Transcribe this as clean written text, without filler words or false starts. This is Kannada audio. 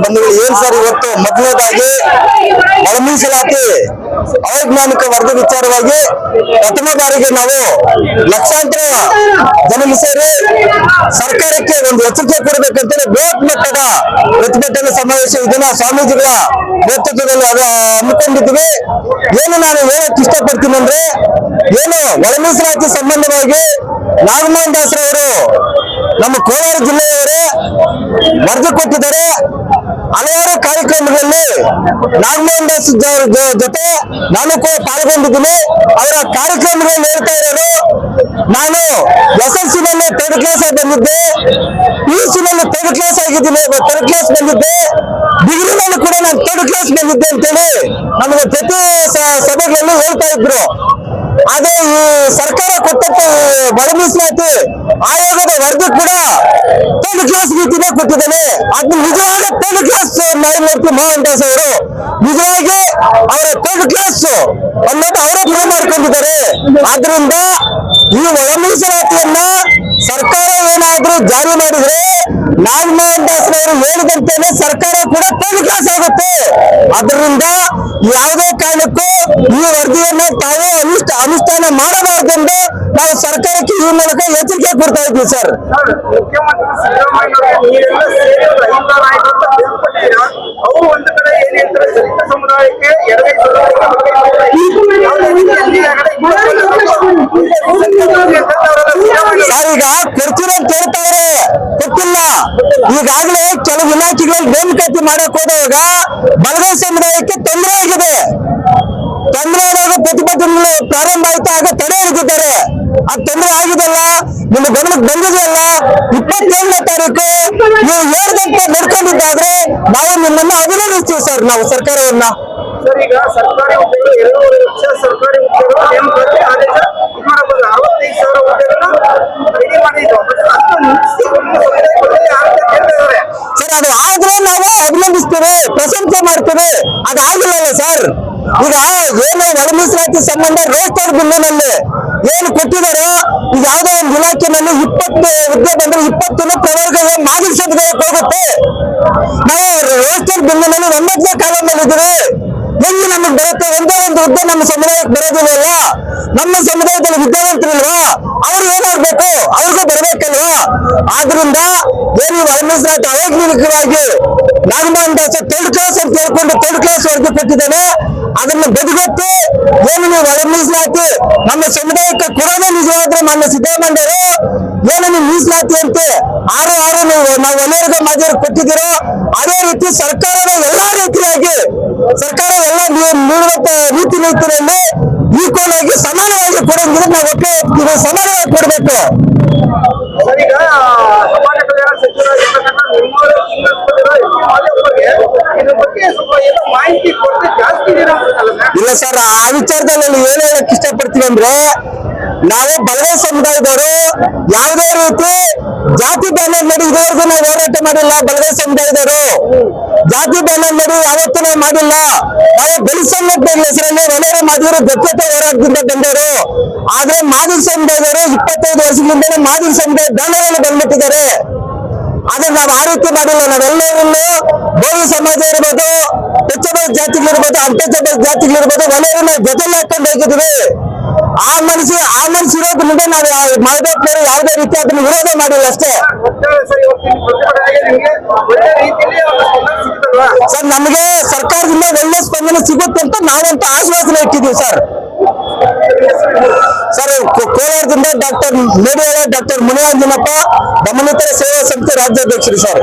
ಬಂಧುಗಳು ಏನ್ ಸರ್ ಇವತ್ತು ಮೊದಲನೇದಾಗಿ ಒಳ ಮೀಸಲಾತಿ ಅವೈಜ್ಞಾನಿಕ ವರದಿ ವಿಚಾರವಾಗಿ ಪ್ರಥಮ ಬಾರಿಗೆ ನಾವು ಲಕ್ಷಾಂತರ ಜನ ಸೇರಿ ಸರ್ಕಾರಕ್ಕೆ ಒಂದು ಎಚ್ಚರಿಕೆ ಕೊಡಬೇಕಂತೇಳಿ ಬೃಹತ್ ಮಟ್ಟದ ಪ್ರತಿಭಟನಾ ಸಮಾವೇಶ ಇದನ್ನ ಸ್ವಾಮೀಜಿಗಳ ನೇತೃತ್ವದಲ್ಲಿ ಹಮ್ಮಿಕೊಂಡಿದ್ವಿ. ಏನು ನಾನು ಹೇಳಕ್ ಇಷ್ಟಪಡ್ತೀನಿ ಅಂದ್ರೆ, ಏನು ಒಳ ಮೀಸಲಾತಿ ಸಂಬಂಧವಾಗಿ ನಾಗಮೋಹನ್ ದಾಸರವರು ನಮ್ಮ ಕೋಲಾರ ಜಿಲ್ಲೆಯವರೇ ವರದಿ ಕೊಟ್ಟಿದ್ದಾರೆ. ಹಲವಾರು ಕಾರ್ಯಕ್ರಮಗಳಲ್ಲಿ ನಾಗಮೋಹನ್ ದಾಸ್ ಜೊತೆ ನಾನು ಕೂಡ ಪಾಲ್ಗೊಂಡಿದ್ದೀನಿ. ಅವರ ಕಾರ್ಯಕ್ರಮಗಳನ್ನು ಹೇಳ್ತಾ ಇರೋದು, ನಾನು SSLC ನಲ್ಲಿ 3rd ಕ್ಲಾಸ್ ಆಗಿ ಬಂದಿದ್ದೆ, PUC ನಲ್ಲಿ 3rd ಕ್ಲಾಸ್ ಆಗಿದ್ದೀನಿ, 3rd ಕ್ಲಾಸ್ ಬಂದಿದ್ದೆ, ಡಿಗ್ರಿನಲ್ಲಿ ಕೂಡ ನಾನು 3rd ಕ್ಲಾಸ್ ಬಂದಿದ್ದೆ ಅಂತೇಳಿ ನಮಗೆ ಪ್ರತಿ ಸಭೆಗಳಲ್ಲಿ ಹೇಳ್ತಾ ಇದ್ರು. ಆದ್ರೆ ಈ ಸರ್ಕಾರ ಕೊಟ್ಟಂತ ಒಳ ಮೀಸಲಾತಿ ಆಯೋಗದ ವರದಿ ಕೂಡ 3rd ಕ್ಲಾಸ್ ರೀತಿನೇ ಕೊಟ್ಟಿದ್ದೇನೆ. ಅದು ನಿಜವಾದ 3rd ಕ್ಲಾಸ್ ನ್ಯಾಯಮೂರ್ತಿ ಮೋಹನ್ ದಾಸ್ ಅವರು ನಿಜವಾಗಿ ಅವರ 3rd ಕ್ಲಾಸ್ ಅನ್ನೋದು ಅವರೇ ಪ್ರೂವ್ ಮಾಡ್ಕೊಂಡಿದ್ದಾರೆ. ಆದ್ರಿಂದ ಈ ಒಳ ಮೀಸಲಾತಿಯನ್ನ ಸರ್ಕಾರ ಏನಾದ್ರೂ ಜಾರಿ ಮಾಡಿದ್ರೆ ನಾಗಮೋಹನ್ ದಾಸ್ ಅವರು ಹೇಳಿದಂತೆಯೇ ಸರ್ಕಾರ ಕೂಡ 3rd ಕ್ಲಾಸ್ ಆಗುತ್ತೆ. ಅದರಿಂದ ಯಾವುದೇ ಕಾರಣಕ್ಕೂ ಈ ವರದಿಯನ್ನ ತಾವು ಅನುಷ್ಠಾನ ಮಾಡಬಾರ್ದೆಂದು ನಾವು ಸರ್ಕಾರಕ್ಕೆ ಈ ಮೂಲಕ ಎಚ್ಚರಿಕೆ ಕೊಡ್ತಾ ಇದ್ವಿ ಸರ್. ಮುಖ್ಯಮಂತ್ರಿ ಸಿದ್ದರಾಮಯ್ಯ ಅವರು ಒಂದು ಕಡೆ ಏನ್ ಹೇಳ್ತಾರೆ, ದಲಿತ ಸಮುದಾಯಕ್ಕೆ ಎಡಗೈ ಸರ್, ಈಗ ಕೊಡ್ತೀರ ಅಂತ ಹೇಳ್ತಾರೆ, ಗೊತ್ತಿಲ್ಲ. ಈಗಾಗಲೇ ಕೆಲವು ಇಲಾಖೆಗಳಲ್ಲಿ ನೇಮಕಾತಿ ಮಾಡಕ್ ಹೋದಾಗ ಬಲಗೈ ಸಮುದಾಯಕ್ಕೆ ತೊಂದರೆ ಆಗಿದೆ. ತೊಂದರೆ ಆದಾಗ ಪ್ರತಿಭಟನೆ ಪ್ರಾರಂಭ ಆಯ್ತಾ ಆಗ ತಡೆ ಹಿಡಿದಿದ್ದಾರೆ. ಆ ತೊಂದರೆ ಆಗಿದೆಲ್ಲ ನಿಮ್ಮ ಗಮನಕ್ಕೆ ಬಂದಿದೆಯಲ್ಲ. 27ನೇ ತಾರೀಕು ನೀವು ಹೇಳಿದಂತೆ ನಡ್ಕೊಂಡಿದ್ದಾದ್ರೆ ನಾವು ನಿಮ್ಮನ್ನ ಅಭಿನಂದಿಸ್ತೀವಿ ಸರ್, ನಾವು ಸರ್ಕಾರವನ್ನ. ಸರ್, ಈಗ ಸರ್ಕಾರಿ ಹುದ್ದೆಗಳು 2.5 ಲಕ್ಷ ಸರ್ಕಾರಿ ಹುದ್ದೆಗಳು ನೇಮಕಾತಿ ಆದೇಶ 65,000 ಹುದ್ದೆಗಳನ್ನ ರೆಡಿ ಮಾಡಿದ್ರು. ಸರ್, ಅದು ಆದ್ರೆ ನಾವು ಅಭಿನಂದಿಸ್ತೇವೆ, ಪ್ರಶಂಸೆ ಮಾಡ್ತೇವೆ. ಅದಾಗಿಲ್ಲಲ್ಲ ಸರ್. ಈಗ ಏನು ಒಳ ಮೀಸಲಾತಿ ಸಂಬಂಧ ರಿಜಿಸ್ಟರ್ ಬಿಲ್ಲಿನಲ್ಲಿ ಏನು ಕೊಟ್ಟಿದಾರೋ, ಈಗ ಯಾವುದೋ ಒಂದು ಇಲಾಖೆನಲ್ಲಿ 20 ಹುದ್ದೆ ಬಂದ್ರೆ 20 ಪ್ರವರ್ಗದ ಮಾಜಿ ಸಮುದಾಯಕ್ಕೆ ಹೋಗುತ್ತೆ. ನಾವು ರಿಜಿಸ್ಟರ್ ಬಿಲ್ಲಿನಲ್ಲಿ 9ನೇ ಕಾಲಮಲ್ಲಿ ಇದ್ದೀವಿ. ಹೆಂಗೆ ನಮಗೆ ಬರುತ್ತೆ? ಒಂದೇ ಒಂದು ಹುದ್ದೆ ನಮ್ಮ ಸಮುದಾಯಕ್ಕೆ ಬರೋದಿಲ್ಲ. ನಮ್ಮ ಸಮುದಾಯದಲ್ಲಿ ವಿದ್ಯಾವಂತರಿಲ್ವಾ? ಅವ್ರು ಏನಾಗ್ಬೇಕು? ಅವ್ರಿಗೂ ಬರ್ಬೇಕಲ್ವಾ? ಆದ್ರಿಂದ ಏನು ಒಳ ಮೀಸಲಾತಿ ಅವೈಜ್ಞಾನಿಕವಾಗಿ ನಾಗಮೋಹನ್ ದಾಸ್ 3rd ಕ್ಲಾಸ್ ಅಂತ ಹೇಳ್ಕೊಂಡು 3rd ಕ್ಲಾಸ್ ವರದಿ ಕೊಟ್ಟಿದ್ದೇನೆ. ಅದನ್ನು ಬದಿಗೊತ್ತಿ ಏನು ನೀವು ಒಳ ಮೀಸಲಾತಿ ನಮ್ಮ ಸಮುದಾಯಕ್ಕೆ ಕೊಡೋಣ ನಿಜವಾದ್ರೆ ಮಾನ್ಯ ಸಿದ್ದರಾಮಯ್ಯವರು ಏನು ನೀವು ಮೀಸಲಾತಿ ಅಂತೆ 6 ನಾವು ಎಲ್ಲರಿಗೂ ಮಾದರಿ ಕೊಟ್ಟಿದ್ದೀರೋ ಅದೇ ರೀತಿ ಸರ್ಕಾರದ ಎಲ್ಲಾ ರೀತಿಯಾಗಿ ಸರ್ಕಾರ ಎಲ್ಲ ನೀಡುವಂತ ರೀತಿ ನೀತಿಯಲ್ಲಿ ಈಕ್ವಲ್ ಆಗಿ ಸಮಾನವಾಗಿ ಕೊಡೋಂಗಿದ್ರೆ ನಾವು ಒಟ್ಟೆ ಹೋಗ್ತೀವಿ, ಸಮಾನವಾಗಿ ಕೊಡಬೇಕು. ಈಗ ಸಮಾಜ ಕಲ್ಯಾಣ ಸಚಿವರಾಗಿರ್ತಕ್ಕಂಥ ಇದ್ರ ಬಗ್ಗೆ ಸ್ವಲ್ಪ ಏನೋ ಮಾಹಿತಿ ಕೊಟ್ಟು ಜಾಸ್ತಿ ಇಲ್ಲ ಸರ್, ಆ ವಿಚಾರದಲ್ಲಿ ಏನ್ ಹೇಳಕ್ ಇಷ್ಟಪಡ್ತೀವಿ ಅಂದ್ರೆ, ನಾವು ಬಲಗೈ ಸಮುದಾಯದವರು ಯಾವುದೇ ರೀತಿ ಜಾತಿ ಬ್ಯಾನರ್ ಮಾಡಿ ಇದುವರೆಗೂ ನಾವು ಹೋರಾಟ ಮಾಡಿಲ್ಲ. ಬಲಗೈ ಸಮುದಾಯದವರು ಜಾತಿ ಬ್ಯಾನರ್ ಮಾಡಿ ಯಾವತ್ತೂ ನಾವು ಮಾಡಿಲ್ಲ. ನಾವು ದಲಿತ ಸಂಘಟನೆ ಹೆಸರಲ್ಲಿ ಒಳ್ಳೆಯ ಮಾದಿಗರು ಗಟ್ಟಿತ ಹೋರಾಟದಿಂದ ಬಂದವರು. ಆದ್ರೆ ಮಾದಿಗ ಸಮುದಾಯದವರು 25 ವರ್ಷಗಳಿಂದ ಮಾದಿಗ ಸಮುದಾಯ ಬ್ಯಾನರ್ಗಳು ಬಂದ್ಬಿಟ್ಟಿದ್ದಾರೆ. ಆದ್ರೆ ನಾವು ಆ ರೀತಿ ಮಾಡಿಲ್ಲ. ನಾವೆಲ್ಲರನ್ನು ಬೋವಿ ಸಮಾಜ ಇರ್ಬೋದು, ಟಚಬಲ್ ಜಾತಿಗಳಿರ್ಬೋದು, ಅನ್ಟಚಬಲ್ ಜಾತಿಗಳಿರ್ಬೋದು, ಒಳ್ಳೆಯ ನಾವು ಜೊತೆಲಿ ಹಾಕೊಂಡು ಹೋಗಿದ್ವಿ. ಆ ಮನಸ್ಸು ಇರೋದ್ರಿಂದ ನಾವು ಮಾಡಬೇಕು, ಯಾವುದೇ ರೀತಿ ಅದನ್ನು ವಿರೋಧ ಮಾಡಿಲ್ಲ ಅಷ್ಟೇ ಸರ್. ನಮಗೆ ಸರ್ಕಾರದಿಂದ ಒಳ್ಳೆ ಸ್ಪಂದನೆ ಸಿಗುತ್ತೆ ಅಂತ ನಾವಂತೂ ಆಶ್ವಾಸನೆ ಇಟ್ಟಿದ್ದೀವಿ ಸರ್. ಸರ್, ಕೋಲಾರದಿಂದ ಡಾಕ್ಟರ್ ಮೇಡಿಯಾಳ ಡಾಕ್ಟರ್ ಮುನಿರಾಜನಪ್ಪ, ದಮನಿತರ ಸೇವಾ ಸಂಸ್ಥೆ ರಾಜ್ಯಾಧ್ಯಕ್ಷರು ಸರ್.